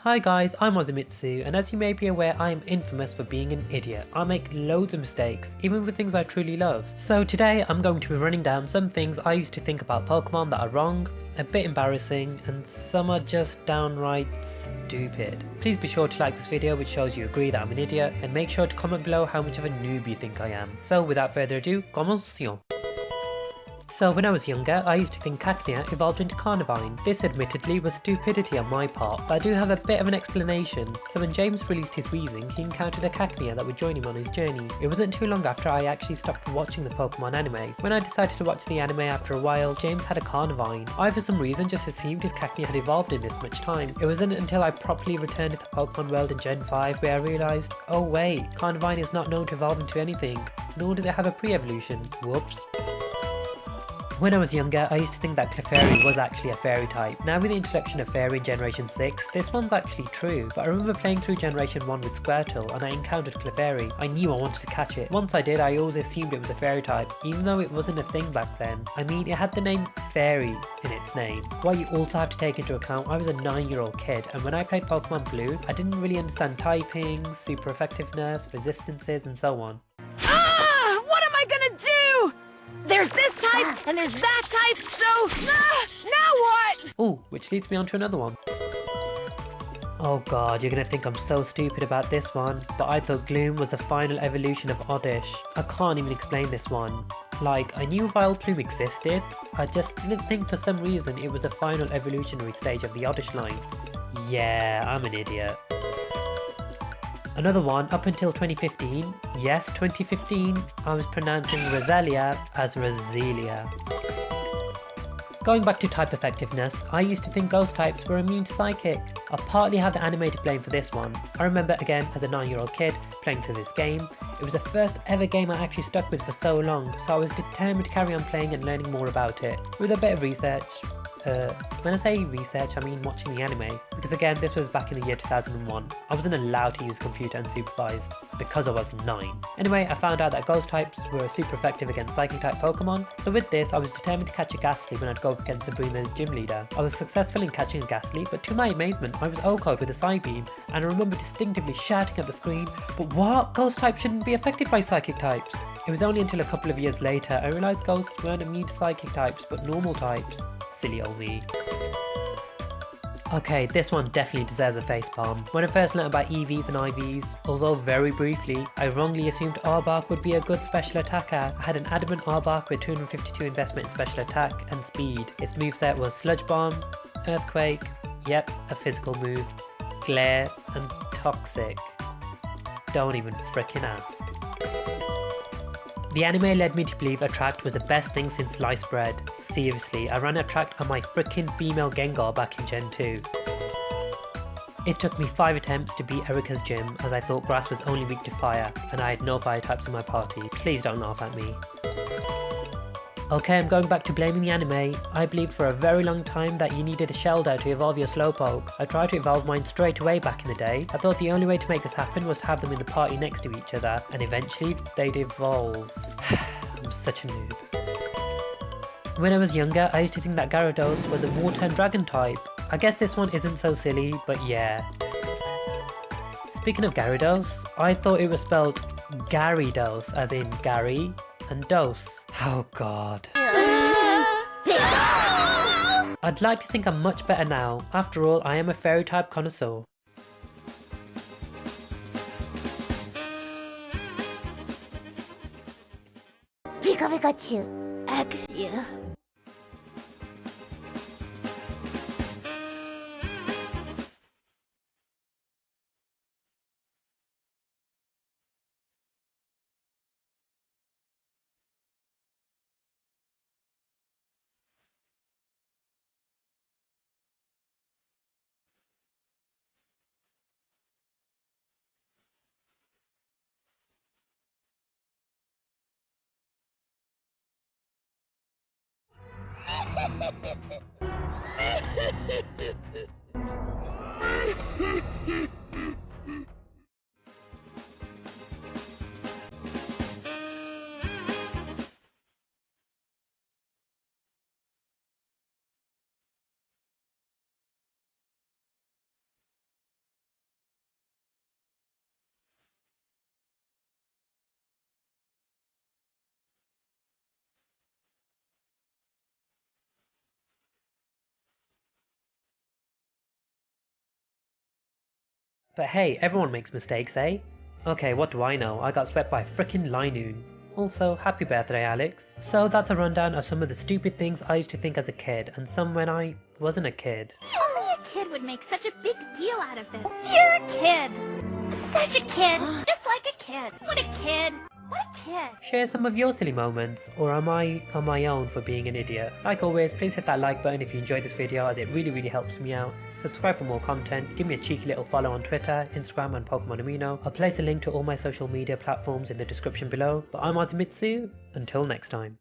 Hi guys, I'm Ozumitsu, and as you may be aware, I am infamous for being an idiot. I make loads of mistakes, even with things I truly love. So today I'm going to be running down some things I used to think about Pokemon that are wrong, a bit embarrassing, and some are just downright stupid. Please be sure to like this video, which shows you agree that I'm an idiot, and make sure to comment below how much of a noob you think I am. So without further ado, commençons! So when I was younger, I used to think Cacnea evolved into Carnivine. This admittedly was stupidity on my part, but I do have a bit of an explanation. So when James released his Weezing, he encountered a Cacnea that would join him on his journey. It wasn't too long after I actually stopped watching the Pokemon anime. When I decided to watch the anime after a while, James had a Carnivine. I for some reason just assumed his Cacnea had evolved in this much time. It wasn't until I properly returned to the Pokemon world in Gen 5 where I realised, oh wait, Carnivine is not known to evolve into anything, nor does it have a pre-evolution. Whoops. When I was younger, I used to think that Clefairy was actually a fairy type. Now with the introduction of Fairy in Generation 6, this one's actually true, but I remember playing through Generation 1 with Squirtle and I encountered Clefairy. I knew I wanted to catch it. Once I did, I always assumed it was a fairy type, even though it wasn't a thing back then. I mean, it had the name Fairy in its name. What you also have to take into account, I was a 9-year-old kid, and when I played Pokemon Blue, I didn't really understand typings, super effectiveness, resistances, and so on. Ah! What am I gonna do? There's this type, and there's that type, so... now what? Ooh, which leads me on to another one. Oh god, you're gonna think I'm so stupid about this one, but I thought Gloom was the final evolution of Oddish. I can't even explain this one. Like, I knew Vileplume existed, I just didn't think for some reason it was the final evolutionary stage of the Oddish line. Yeah, I'm an idiot. Another one, up until 2015, yes 2015, I was pronouncing Roselia as Roselia. Going back to type effectiveness, I used to think ghost types were immune to psychic. I partly have the anime to blame for this one. I remember again as a 9-year-old kid playing through this game. It was the first ever game I actually stuck with for so long, so I was determined to carry on playing and learning more about it. With a bit of research, when I say research, I mean watching the anime, because again, this was back in the year 2001. I wasn't allowed to use a computer unsupervised, because I was 9. Anyway, I found out that ghost types were super effective against psychic type Pokemon, so with this, I was determined to catch a Ghastly when I'd go up against Sabrina, the gym leader. I was successful in catching a Ghastly, but to my amazement, I was O-code with a Psybeam, and I remember distinctively shouting at the screen, but what? Ghost types shouldn't be affected by psychic types. It was only until a couple of years later I realised ghosts weren't immune to psychic types, but normal types. Silly old me. Okay, this one definitely deserves a facepalm. When I first learnt about EVs and IVs, although very briefly, I wrongly assumed Arbok would be a good special attacker. I had an adamant Arbok with 252 investment in special attack and speed. Its moveset was Sludge Bomb, Earthquake, yep, a physical move, Glare, and Toxic. Don't even frickin' ask. The anime led me to believe Attract was the best thing since sliced bread. Seriously, I ran Attract on my frickin' female Gengar back in Gen 2. It took me 5 attempts to beat Erika's gym, as I thought Grass was only weak to fire, and I had no fire types in my party. Please don't laugh at me. Okay, I'm going back to blaming the anime. I believed for a very long time that you needed a Shelder to evolve your Slowpoke. I tried to evolve mine straight away back in the day. I thought the only way to make this happen was to have them in the party next to each other, and eventually they'd evolve. I'm such a noob. When I was younger, I used to think that Gyarados was a water and dragon type. I guess this one isn't so silly, but yeah. Speaking of Gyarados, I thought it was spelled Gyarados, as in Gary and Dose. Oh god. I'd like to think I'm much better now. After all, I am a fairy type connoisseur. Pikachu. X. But hey, everyone makes mistakes, eh? Okay, what do I know? I got swept by frickin' Linoon. Also, happy birthday, Alex. So that's a rundown of some of the stupid things I used to think as a kid, and some when I wasn't a kid. Only a kid would make such a big deal out of this. You're a kid. Such a kid. Just like a kid. What a kid. What a kid. Share some of your silly moments, or am I on my own for being an idiot? Like always, please hit that like button if you enjoyed this video, as it really helps me out. Subscribe for more content, give me a cheeky little follow on Twitter, Instagram and Pokemon Amino. I'll place a link to all my social media platforms in the description below. But I'm Azumitsu, until next time.